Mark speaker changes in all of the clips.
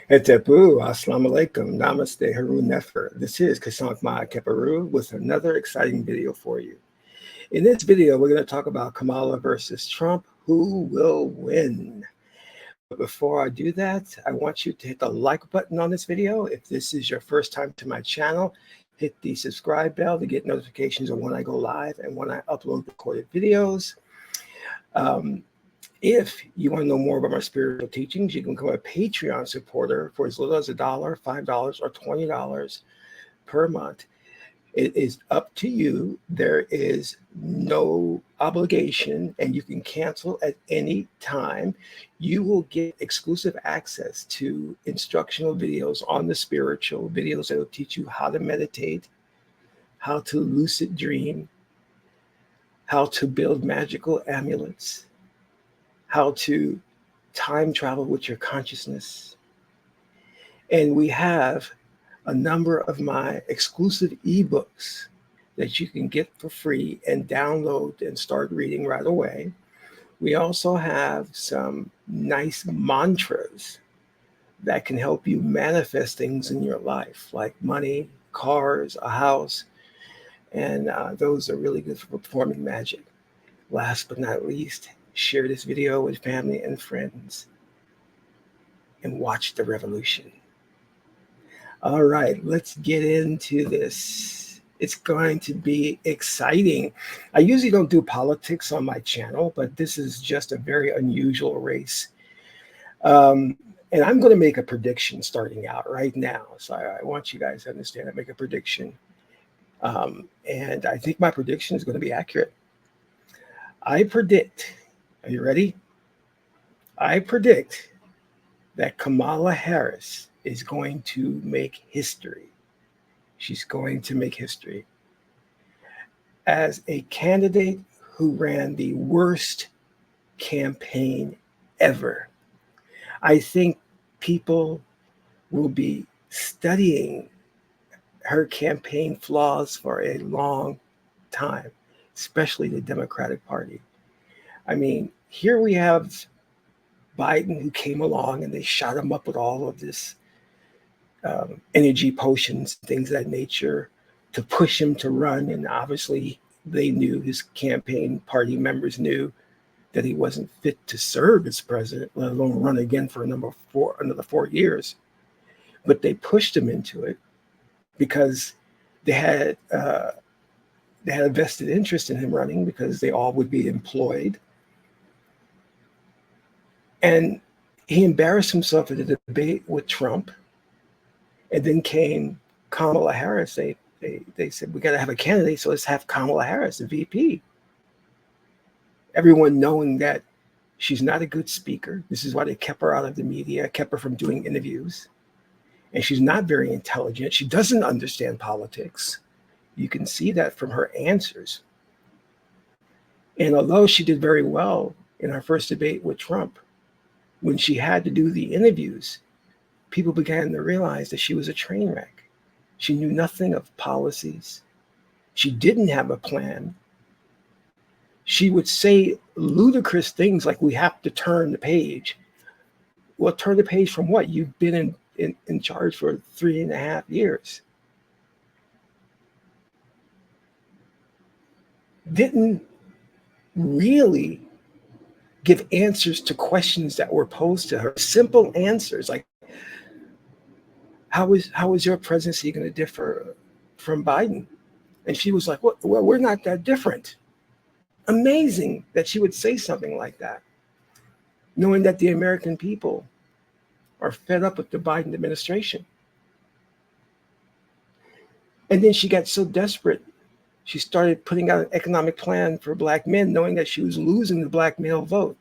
Speaker 1: Etepu, Assalamu alaikum, Namaste, Harun Nefer. This is Qesankh Keperu with another exciting video for you. In this video, we're going to talk about Kamala versus Trump. Who will win? But before I do that, I want you to hit the like button on this video. If this is your first time to my channel, hit the subscribe bell to get notifications of when I go live and when I upload recorded videos. If you want to know more about my spiritual teachings, you can become a Patreon supporter for as little as $1, $5, or $20 per month. It is up to you. There is no obligation, and you can cancel at any time. You will get exclusive access to instructional videos on the spiritual, videos that will teach you how to meditate, how to lucid dream, how to build magical amulets, how to time travel with your consciousness. And we have a number of my exclusive ebooks that you can get for free and download and start reading right away. We also have some nice mantras that can help you manifest things in your life, like money, cars, a house. And those are really good for performing magic. Last but not least, share this video with family and friends and watch the revolution. All right, let's get into this. It's going to be exciting. I usually don't do politics on my channel, but this is just a very unusual race. And I'm going to make a prediction starting out right now. So I want you guys to understand I make a prediction. And I think my prediction is going to be accurate. I predict, are you ready? I predict that Kamala Harris is going to make history. She's going to make history as a candidate who ran the worst campaign ever. I think people will be studying her campaign flaws for a long time, especially the Democratic Party. I mean, here we have Biden, who came along and they shot him up with all of this energy potions, things of that nature, to push him to run. And obviously they knew, his campaign party members knew, that he wasn't fit to serve as president, let alone run again for another 4 years. But they pushed him into it because they had a vested interest in him running, because they all would be employed. And he embarrassed himself in the debate with Trump. And then came Kamala Harris. They said, we got to have a candidate, so let's have Kamala Harris, the VP. Everyone knowing that she's not a good speaker. This is why they kept her out of the media, kept her from doing interviews. And she's not very intelligent. She doesn't understand politics. You can see that from her answers. And although she did very well in her first debate with Trump, when she had to do the interviews, people began to realize that she was a train wreck. She knew nothing of policies. She didn't have a plan. She would say ludicrous things like, we have to turn the page. Well, turn the page from what? You've been in charge for 3.5 years. Didn't really give answers to questions that were posed to her. Simple answers like, how is your presidency going to differ from Biden? And she was like, well, we're not that different. Amazing that she would say something like that, knowing that the American people are fed up with the Biden administration. And then she got so desperate, she started putting out an economic plan for Black men, knowing that she was losing the Black male vote.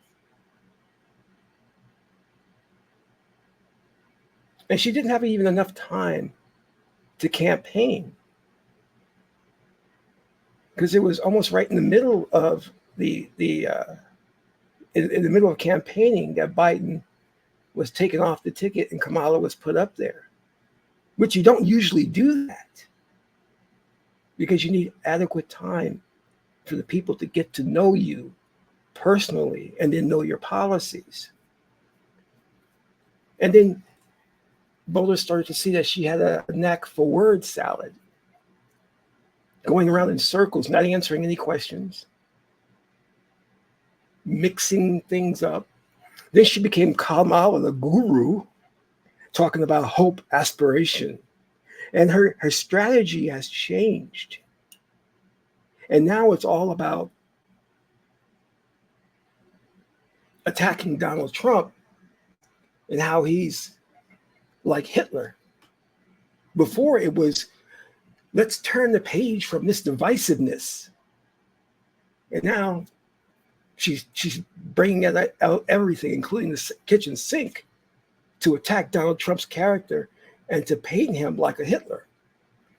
Speaker 1: And she didn't have even enough time to campaign, because it was almost right in the middle of in the middle of campaigning that Biden was taken off the ticket and Kamala was put up there, which you don't usually do that, because you need adequate time for the people to get to know you personally and then know your policies. And then voters started to see that she had a knack for word salad, going around in circles, not answering any questions, mixing things up. Then she became Kamala, the guru, talking about hope, aspiration. And her strategy has changed. And now it's all about attacking Donald Trump and how he's like Hitler. Before it was, let's turn the page from this divisiveness. And now she's bringing out everything, including the kitchen sink, to attack Donald Trump's character and to paint him like a Hitler,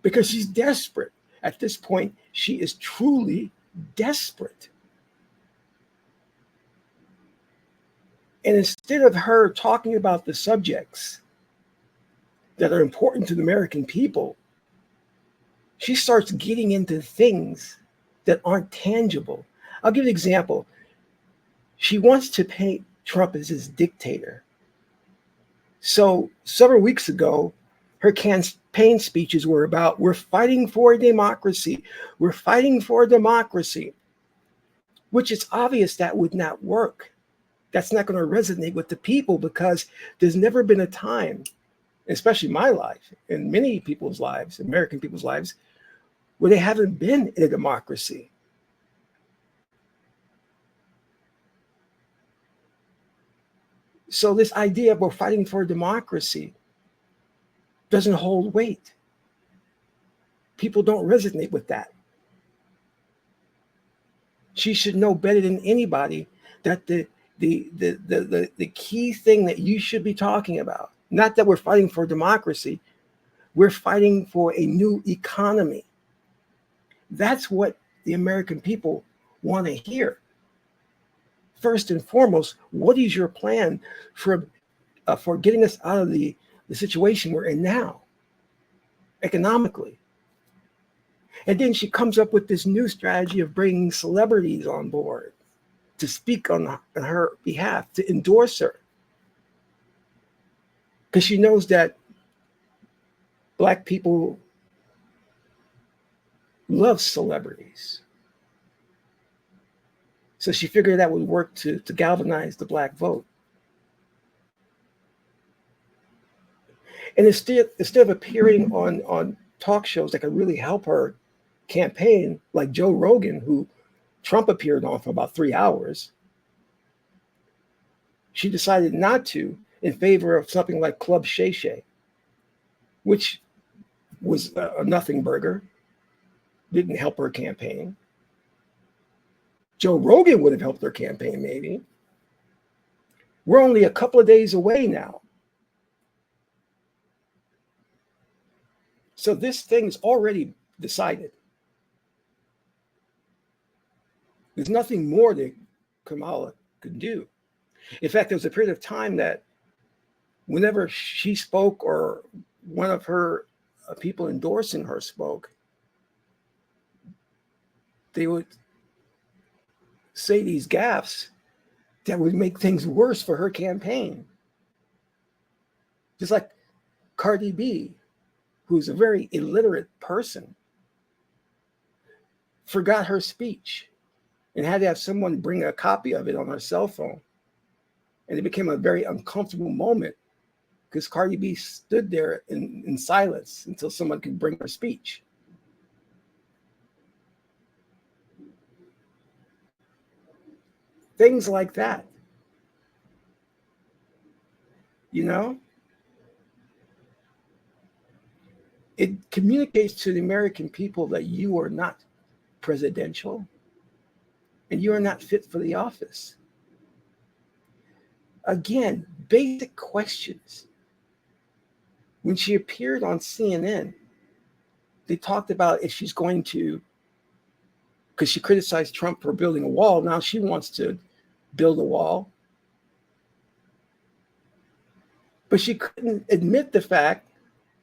Speaker 1: because she's desperate. At this point, she is truly desperate. And instead of her talking about the subjects that are important to the American people, she starts getting into things that aren't tangible. I'll give you an example. She wants to paint Trump as his dictator. So several weeks ago, her campaign speeches were about, we're fighting for a democracy. We're fighting for a democracy, which is obvious that would not work. That's not going to resonate with the people, because there's never been a time, especially my life and many people's lives, American people's lives, where they haven't been in a democracy. So this idea of we're fighting for a democracy doesn't hold weight. People don't resonate with that. She should know better than anybody that the key thing that you should be talking about, not that we're fighting for democracy, we're fighting for a new economy. That's what the American people want to hear. First and foremost, what is your plan for getting us out of the situation we're in now, economically? And then she comes up with this new strategy of bringing celebrities on board to speak on her behalf, to endorse her. Because she knows that Black people love celebrities. So she figured that would work to galvanize the Black vote. And instead of appearing on talk shows that could really help her campaign, like Joe Rogan, who Trump appeared on for about 3 hours, she decided not to, in favor of something like Club Shay Shay, which was a nothing burger, didn't help her campaign. Joe Rogan would have helped her campaign, maybe. We're only a couple of days away now. So this thing's already decided. There's nothing more that Kamala could do. In fact, there was a period of time that whenever she spoke or one of her people endorsing her spoke, they would say these gaffes that would make things worse for her campaign. Just like Cardi B, who's a very illiterate person, forgot her speech and had to have someone bring a copy of it on her cell phone. And it became a very uncomfortable moment because Cardi B stood there in silence until someone could bring her speech. Things like that. You know? It communicates to the American people that you are not presidential and you are not fit for the office. Again, basic questions. When she appeared on CNN, they talked about if she's going to, because she criticized Trump for building a wall, now she wants to build a wall. But she couldn't admit the fact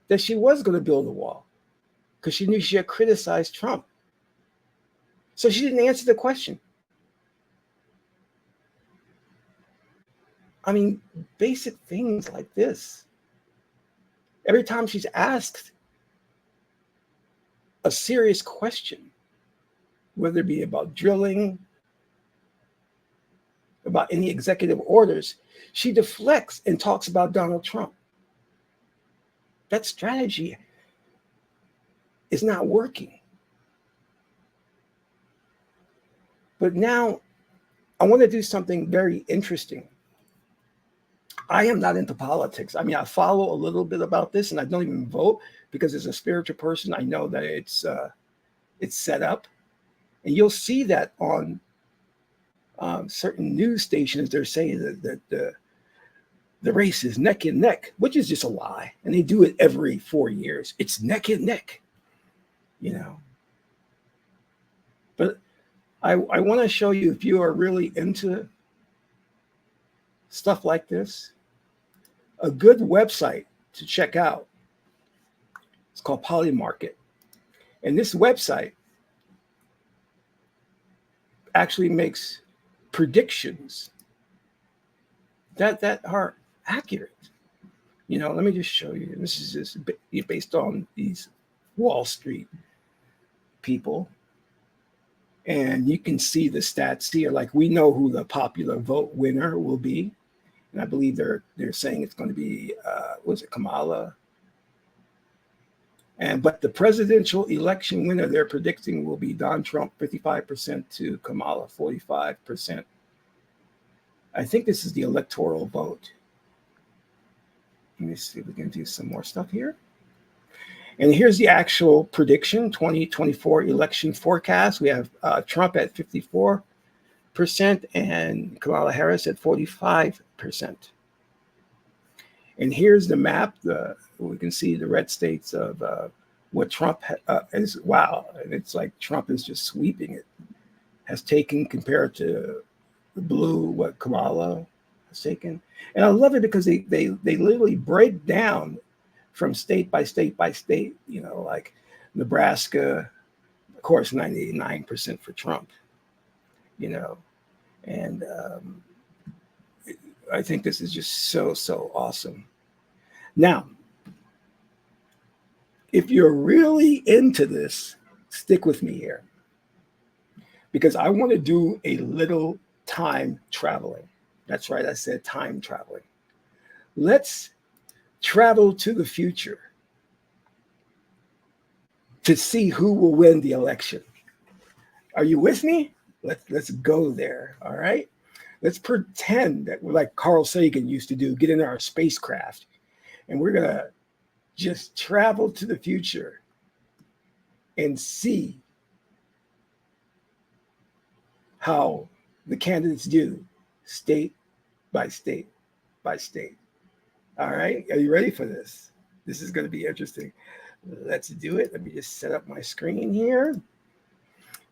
Speaker 1: that she was going to build a wall because she knew she had criticized Trump. So she didn't answer the question. I mean, basic things like this. Every time she's asked a serious question, whether it be about drilling, about any executive orders, she deflects and talks about Donald Trump. That strategy is not working. But now I want to do something very interesting. I am not into politics. I mean, I follow a little bit about this, and I don't even vote because as a spiritual person, I know that it's set up, and you'll see that on certain news stations. They're saying that the race is neck and neck, which is just a lie, and they do it every 4 years. It's neck and neck, you know. But I want to show you, if you are really into stuff like this, a good website to check out. It's called Polymarket. And this website actually makes predictions that are accurate. You know, let me just show you. This is just based on these Wall Street people. And you can see the stats here. Like, we know who the popular vote winner will be. And I believe they're saying it's going to be, Kamala? But the presidential election winner they're predicting will be Donald Trump, 55% to Kamala, 45%. I think this is the electoral vote. Let me see if we can do some more stuff here. And here's the actual prediction, 2024 election forecast. We have Trump at 54%. And Kamala Harris at 45%. And here's the map. We can see the red states of what Trump is. Wow. And it's like Trump is just sweeping it. Has taken compared to the blue, what Kamala has taken. And I love it because they literally break down from state by state by state, you know, like Nebraska, of course, 99% for Trump, you know. And I think this is just so awesome. Now, if you're really into this, stick with me here, because I want to do a little time traveling. That's right, I said time traveling. Let's travel to the future to see who will win the election. Are you with me? Let's go there. All right. Let's pretend that we're like Carl Sagan used to do, get in our spacecraft, and we're gonna just travel to the future and see how the candidates do state by state by state. All right. Are you ready for this? This is going to be interesting. Let's do it. Let me just set up my screen here.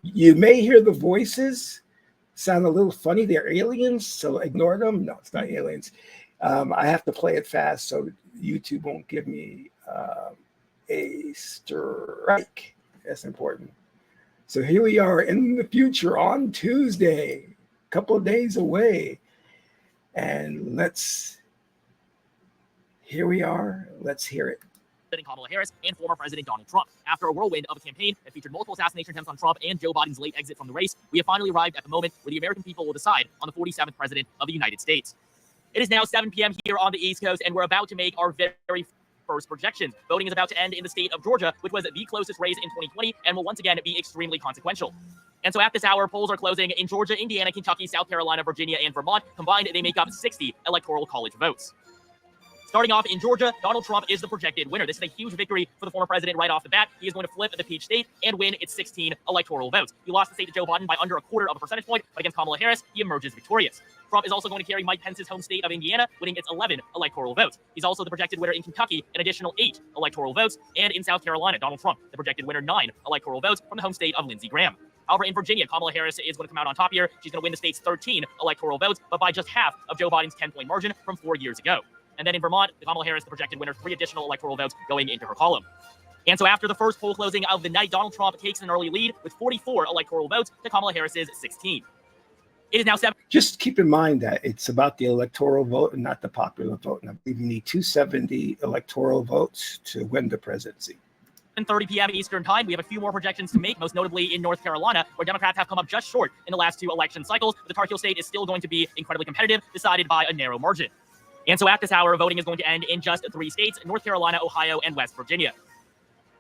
Speaker 1: You may hear the voices sound a little funny. They're aliens, so ignore them. No, it's not aliens. I have to play it fast so YouTube won't give me a strike. That's important. So here we are in the future on Tuesday, a couple of days away. And here we are. Let's hear it.
Speaker 2: Kamala Harris and former President Donald Trump. After a whirlwind of a campaign that featured multiple assassination attempts on Trump and Joe Biden's late exit from the race, we have finally arrived at the moment where the American people will decide on the 47th President of the United States. It is now 7 p.m. here on the East Coast, and we're about to make our very first projections. Voting is about to end in the state of Georgia, which was the closest race in 2020 and will once again be extremely consequential. And so at this hour, polls are closing in Georgia, Indiana, Kentucky, South Carolina, Virginia, and Vermont. Combined, they make up 60 electoral college votes. Starting off in Georgia, Donald Trump is the projected winner. This is a huge victory for the former president right off the bat. He is going to flip the peach state and win its 16 electoral votes. He lost the state to Joe Biden by under a quarter of a percentage point, but against Kamala Harris, he emerges victorious. Trump is also going to carry Mike Pence's home state of Indiana, winning its 11 electoral votes. He's also the projected winner in Kentucky, an additional 8 electoral votes, and in South Carolina, Donald Trump, the projected winner, 9 electoral votes from the home state of Lindsey Graham. However, in Virginia, Kamala Harris is going to come out on top here. She's going to win the state's 13 electoral votes, but by just half of Joe Biden's 10-point margin from 4 years ago. And then in Vermont, Kamala Harris, the projected winner, 3 additional electoral votes going into her column. And so after the first poll closing of the night, Donald Trump takes an early lead with 44 electoral votes to Kamala Harris's 16. It is now 7.
Speaker 1: Just keep in mind that it's about the electoral vote and not the popular vote. And I believe you need 270 electoral votes to win the presidency.
Speaker 2: 30 p.m. Eastern Time. We have a few more projections to make, most notably in North Carolina, where Democrats have come up just short in the last 2 election cycles. But the Tar Heel State is still going to be incredibly competitive, decided by a narrow margin. And so at this hour, voting is going to end in just 3 states: North Carolina, Ohio, and West Virginia.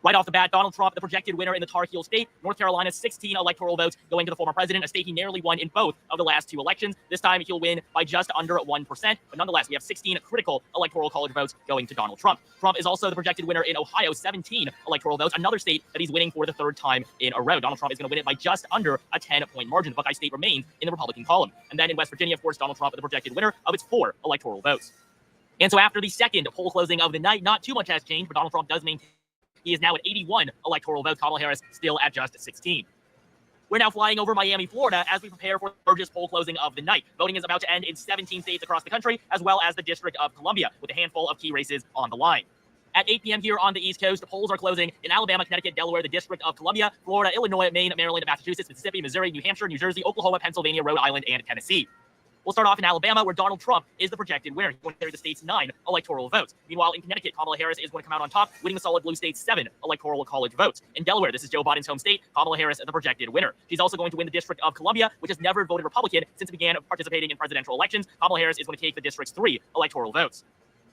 Speaker 2: Right off the bat, Donald Trump, the projected winner in the Tar Heel State. North Carolina's 16 electoral votes going to the former president, a state he narrowly won in both of the last 2 elections. This time, he'll win by just under 1%. But nonetheless, we have 16 critical electoral college votes going to Donald Trump. Trump is also the projected winner in Ohio, 17 electoral votes, another state that he's winning for the 3rd time in a row. Donald Trump is going to win it by just under a 10-point margin. The Buckeye State remains in the Republican column. And then in West Virginia, of course, Donald Trump, the projected winner of its 4 electoral votes. And so after the second poll closing of the night, not too much has changed, but Donald Trump does maintain. He is now at 81 electoral votes. Kamala Harris still at just 16. We're now flying over Miami, Florida, as we prepare for the largest poll closing of the night. Voting is about to end in 17 states across the country, as well as the District of Columbia, with a handful of key races on the line. At 8 p.m. here on the East Coast, the polls are closing in Alabama, Connecticut, Delaware, the District of Columbia, Florida, Illinois, Maine, Maryland, Massachusetts, Mississippi, Missouri, New Hampshire, New Jersey, Oklahoma, Pennsylvania, Rhode Island, and Tennessee. We'll start off in Alabama, where Donald Trump is the projected winner. He's going to carry the state's 9 electoral votes. Meanwhile, in Connecticut, Kamala Harris is going to come out on top, winning the solid blue state's 7 electoral college votes. In Delaware, this is Joe Biden's home state, Kamala Harris is the projected winner. She's also going to win the District of Columbia, which has never voted Republican since it began participating in presidential elections. Kamala Harris is going to take the district's 3 electoral votes.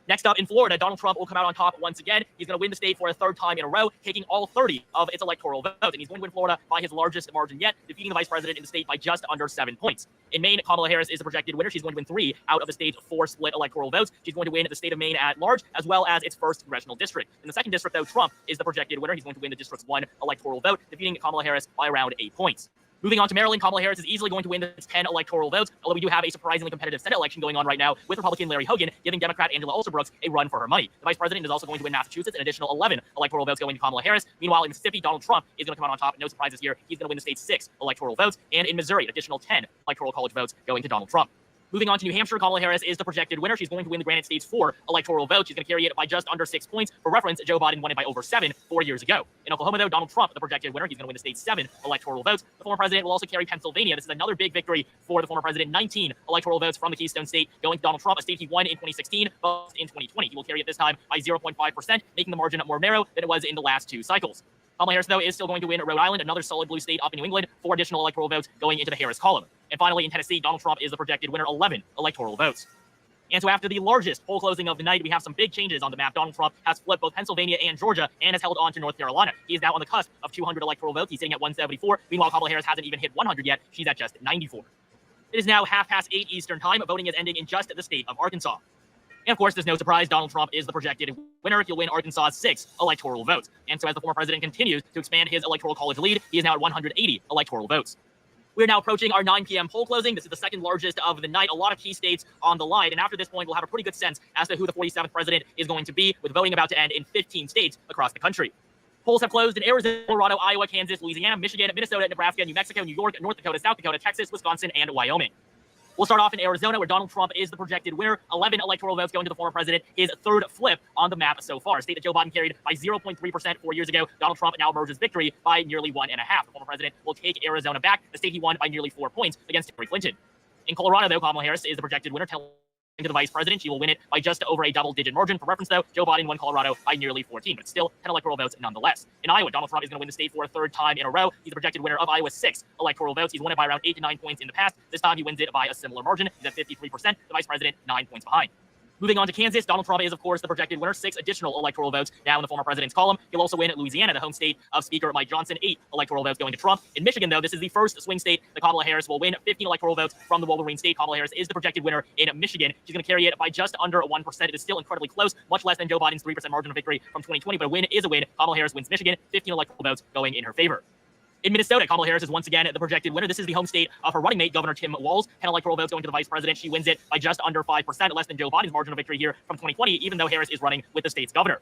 Speaker 2: Next up in Florida, Donald Trump will come out on top once again. He's going to win the state for a 3rd time in a row, taking all 30 of its electoral votes. And he's going to win Florida by his largest margin yet, defeating the vice president in the state by just under 7 points. In Maine, Kamala Harris is the projected winner. She's going to win 3 out of the state's 4 split electoral votes. She's going to win the state of Maine at large, as well as its 1st congressional district. In the 2nd district, though, Trump is the projected winner. He's going to win the district's 1 electoral vote, defeating Kamala Harris by around 8 points. Moving on to Maryland, Kamala Harris is easily going to win the 10 electoral votes, although we do have a surprisingly competitive Senate election going on right now with Republican Larry Hogan giving Democrat Angela Alsobrooks a run for her money. The vice president is also going to win Massachusetts, an additional 11 electoral votes going to Kamala Harris. Meanwhile, in Mississippi, Donald Trump is going to come out on top. No surprises here. He's going to win the state's 6 electoral votes. And in Missouri, an additional 10 electoral college votes going to Donald Trump. Moving on to New Hampshire, Kamala Harris is the projected winner. She's going to win the Granite State's 4 electoral votes. She's going to carry it by just under 6 points. For reference, Joe Biden won it by over 7 4 years ago. In Oklahoma, though, Donald Trump, the projected winner, he's going to win the state's 7 electoral votes. The former president will also carry Pennsylvania. This is another big victory for the former president. 19 electoral votes from the Keystone State going to Donald Trump, a state he won in 2016, but in 2020. He will carry it this time by 0.5%, making the margin more narrow than it was in the last 2 cycles. Kamala Harris, though, is still going to win Rhode Island, another solid blue state up in New England, 4 additional electoral votes going into the Harris column. And finally, in Tennessee, Donald Trump is the projected winner, 11 electoral votes. And so after the largest poll closing of the night, we have some big changes on the map. Donald Trump has flipped both Pennsylvania and Georgia and has held on to North Carolina. He is now on the cusp of 200 electoral votes. He's sitting at 174. Meanwhile, Kamala Harris hasn't even hit 100 yet. She's at just 94. It is now 8:30 Eastern Time. Voting is ending in just the state of Arkansas. And of course, there's no surprise, Donald Trump is the projected winner. He'll win Arkansas's 6 electoral votes. And so as the former president continues to expand his electoral college lead, he is now at 180 electoral votes. We're now approaching our 9 p.m. poll closing. This is the 2nd largest of the night. A lot of key states on the line. And after this point, we'll have a pretty good sense as to who the 47th president is going to be, with voting about to end in 15 states across the country. Polls have closed in Arizona, Colorado, Iowa, Kansas, Louisiana, Michigan, Minnesota, Nebraska, New Mexico, New York, North Dakota, South Dakota, Texas, Wisconsin, and Wyoming. We'll start off in Arizona, where Donald Trump is the projected winner. 11 electoral votes going to the former president, his 3rd flip on the map so far. A state that Joe Biden carried by 0.3% 4 years ago. Donald Trump now emerges victory by nearly 1.5. The former president will take Arizona back, the state he won by nearly 4 points against Hillary Clinton. In Colorado, though, Kamala Harris is the projected winner, telling to the vice president. She will win it by just over a double-digit margin. For reference, though, Joe Biden won Colorado by nearly 14, but it's still 10 electoral votes nonetheless. In Iowa, Donald Trump is going to win the state for a 3rd time in a row. He's the projected winner of Iowa's 6 electoral votes. He's won it by around 8 to 9 points in the past. This time, he wins it by a similar margin. He's at 53%. The vice president, 9 points behind. Moving on to Kansas, Donald Trump is, of course, the projected winner. 6 additional electoral votes now in the former president's column. He'll also win Louisiana, the home state of Speaker Mike Johnson. 8 electoral votes going to Trump. In Michigan, though, this is the first swing state that Kamala Harris will win. 15 electoral votes from the Wolverine state. Kamala Harris is the projected winner in Michigan. She's going to carry it by just under 1%. It is still incredibly close, much less than Joe Biden's 3% margin of victory from 2020, but a win is a win. Kamala Harris wins Michigan. 15 electoral votes going in her favor. In Minnesota, Kamala Harris is once again the projected winner. This is the home state of her running mate, Governor Tim Walz. 10 electoral votes going to the vice president. She wins it by just under 5%, less than Joe Biden's margin of victory here from 2020, even though Harris is running with the state's governor.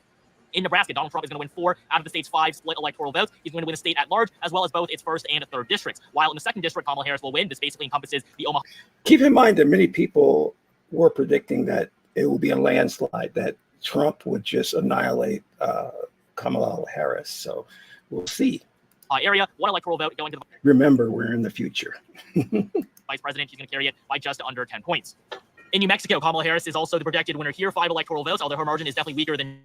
Speaker 2: In Nebraska, Donald Trump is going to win 4 out of the state's 5 split electoral votes. He's going to win the state at large, as well as both its 1st and 3rd districts. While in the 2nd district, Kamala Harris will win. This basically encompasses the Omaha.
Speaker 1: Keep in mind that many people were predicting that it will be a landslide, that Trump would just annihilate Kamala Harris. So we'll see.
Speaker 2: Area, 1 electoral vote going to the...
Speaker 1: Remember, we're in the future.
Speaker 2: vice president, she's going to carry it by just under 10 points. In New Mexico, Kamala Harris is also the projected winner here, 5 electoral votes, although her margin is definitely weaker than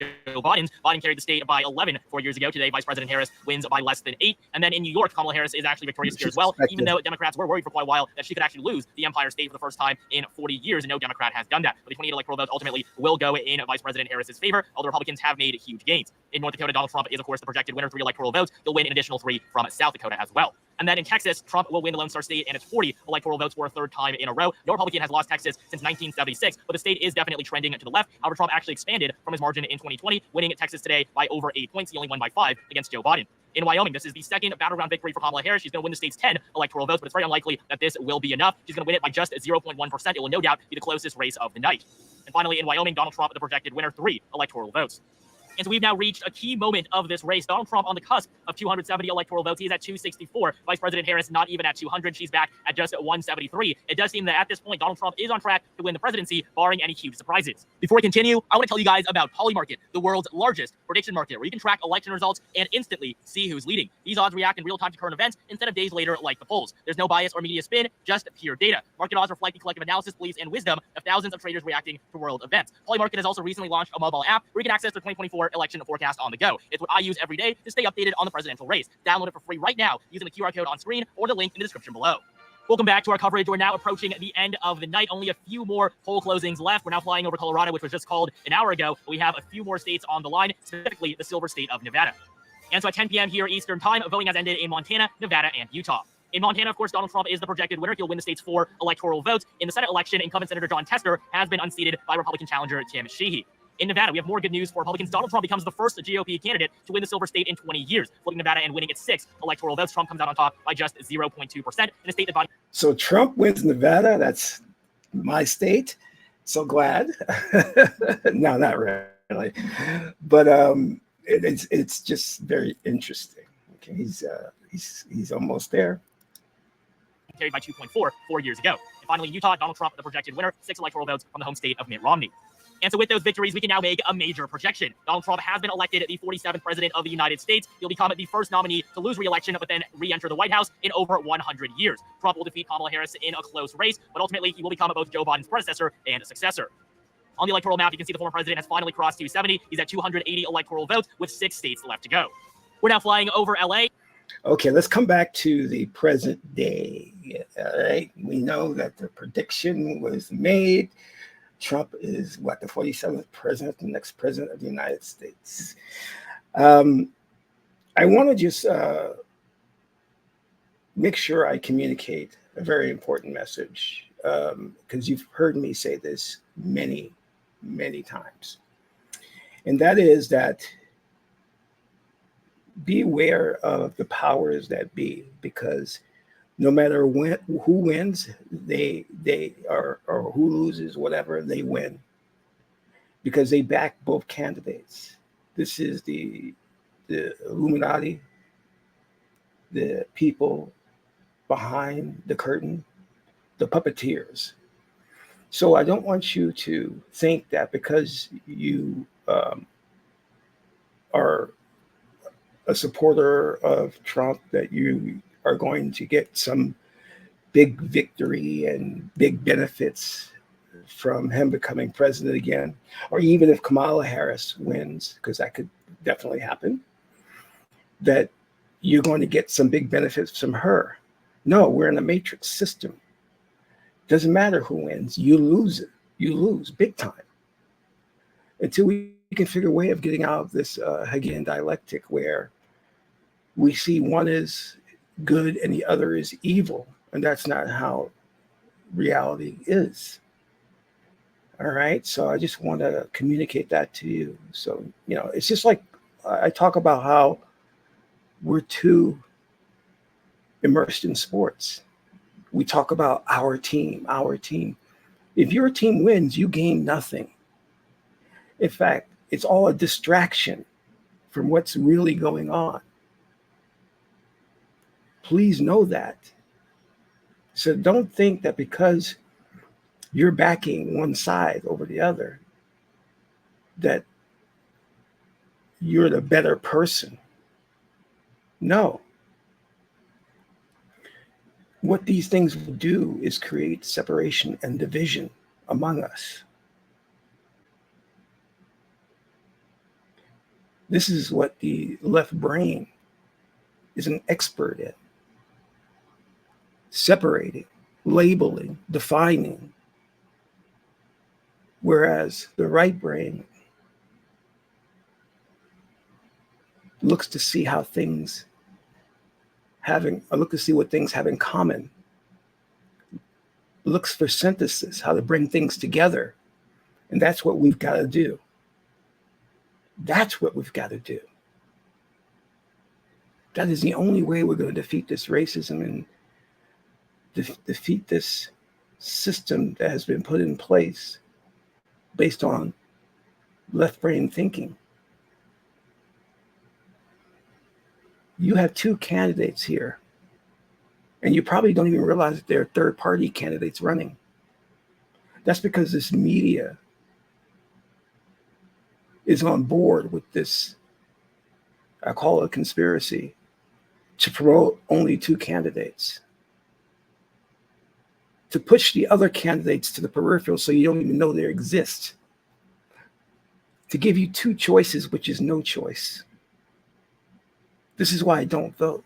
Speaker 2: Joe Biden's. Biden carried the state by 11 4 years ago. Today, Vice President Harris wins by less than 8. And then in New York, Kamala Harris is actually victorious here as well, even though Democrats were worried for quite a while that she could actually lose the Empire State for the first time in 40 years, and no Democrat has done that. But the 28 electoral votes ultimately will go in Vice President Harris's favor, although Republicans have made huge gains. In North Dakota, Donald Trump is, of course, the projected winner, 3 electoral votes. He'll win an additional 3 from South Dakota as well. And then in Texas, Trump will win the Lone Star State, and it's 40 electoral votes for a 3rd time in a row. No Republican has lost Texas since 1976, but the state is definitely trending to the left. However, Trump actually expanded from his margin in 2020, winning Texas today by over 8 points. He only won by 5 against Joe Biden. In Wyoming, this is the 2nd battleground victory for Kamala Harris. She's going to win the state's 10 electoral votes, but it's very unlikely that this will be enough. She's going to win it by just 0.1%. It will no doubt be the closest race of the night. And finally, in Wyoming, Donald Trump, the projected winner, 3 electoral votes. And so we've now reached a key moment of this race. Donald Trump on the cusp of 270 electoral votes. He's at 264. Vice President Harris not even at 200. She's back at just 173. It does seem that at this point, Donald Trump is on track to win the presidency, barring any huge surprises. Before we continue, I want to tell you guys about Polymarket, the world's largest prediction market, where you can track election results and instantly see who's leading. These odds react in real time to current events instead of days later like the polls. There's no bias or media spin, just pure data. Market odds reflect the collective analysis, beliefs, and wisdom of thousands of traders reacting to world events. Polymarket has also recently launched a mobile app where you can access the 2024 election forecast on the go. It's what I use every day to stay updated on the presidential race. Download it for free right now using the QR code on screen or the link in the description below. Welcome back to our coverage. We're now approaching the end of the night. Only a few more poll closings left. We're now flying over Colorado, which was just called an hour ago. We have a few more states on the line, specifically the silver state of Nevada. And so at 10 p.m. here Eastern time, voting has ended in Montana, Nevada, and Utah. In Montana, of course, Donald Trump is the projected winner. He'll win the state's 4 electoral votes. In the Senate election, incumbent Senator John Tester has been unseated by Republican challenger Tim Sheehy. In Nevada, we have more good news for Republicans. Donald Trump becomes the first GOP candidate to win the silver state in 20 years, flipping Nevada and winning its 6 electoral votes. Trump comes out on top by just 0.2% in a state that body.
Speaker 1: So Trump wins Nevada. That's my state. So glad. No, not really. But it's just very interesting. Okay, he's almost there.
Speaker 2: Carried by 2.4 4 years ago. And finally, Utah, Donald Trump, the projected winner, 6 electoral votes from the home state of Mitt Romney. And so with those victories, we can now make a major projection. Donald Trump has been elected the 47th president of the United States. He'll become the first nominee to lose re-election, but then re-enter the White House in over 100 years. Trump will defeat Kamala Harris in a close race, but ultimately he will become both Joe Biden's predecessor and successor. On the electoral map, you can see the former president has finally crossed 270. He's at 280 electoral votes with 6 states left to go. We're now flying over LA.
Speaker 1: Okay, let's come back to the present day. All right, we know that the prediction was made. Trump is what, the 47th president, the next president of the United States. I want to just make sure I communicate a very important message, because you've heard me say this many, many times. And that is that be aware of the powers that be, because no matter who wins, they are, or who loses, whatever, they win, because they back both candidates. This is the Illuminati, the people behind the curtain, the puppeteers. So I don't want you to think that because you are a supporter of Trump that you are going to get some big victory and big benefits from him becoming president again, or even if Kamala Harris wins, because that could definitely happen, that you're going to get some big benefits from her. No, we're in a matrix system. Doesn't matter who wins, you lose it. You lose big time. Until we can figure a way of getting out of this Hegelian dialectic where we see one is good and the other is evil. And that's not how reality is. All right. So I just want to communicate that to you. So, it's just like I talk about how we're too immersed in sports. We talk about our team. If your team wins, you gain nothing. In fact, it's all a distraction from what's really going on. Please know that. So don't think that because you're backing one side over the other, that you're the better person. No. What these things will do is create separation and division among us. This is what the left brain is an expert in: separating, labeling, defining. Whereas the right brain looks to see how things look to see what things have in common, looks for synthesis, how to bring things together. And that's what we've got to do. That's what we've got to do. That is the only way we're going to defeat this racism and defeat this system that has been put in place based on left brain thinking. You have two candidates here, and you probably don't even realize that there are third-party candidates running. That's because this media is on board with this, I call it a conspiracy, to promote only two candidates, to push the other candidates to the peripheral so you don't even know they exist, to give you two choices, which is no choice. This is why I don't vote.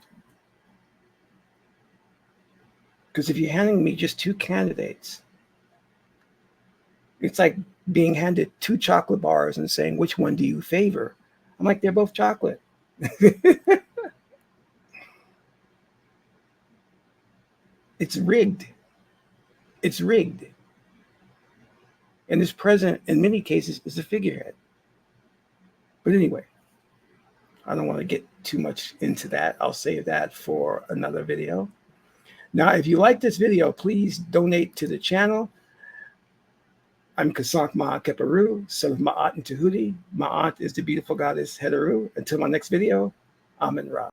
Speaker 1: Because if you're handing me just two candidates, it's like being handed two chocolate bars and saying, which one do you favor? I'm like, they're both chocolate. It's rigged. It's rigged. And this president, in many cases, is a figurehead. But anyway, I don't want to get too much into that. I'll save that for another video. Now, if you like this video, please donate to the channel. I'm Qesankh Ma'at Keperu, son of Ma'at and Tahuti. Ma'at is the beautiful goddess Heteru. Until my next video, Amen Ra.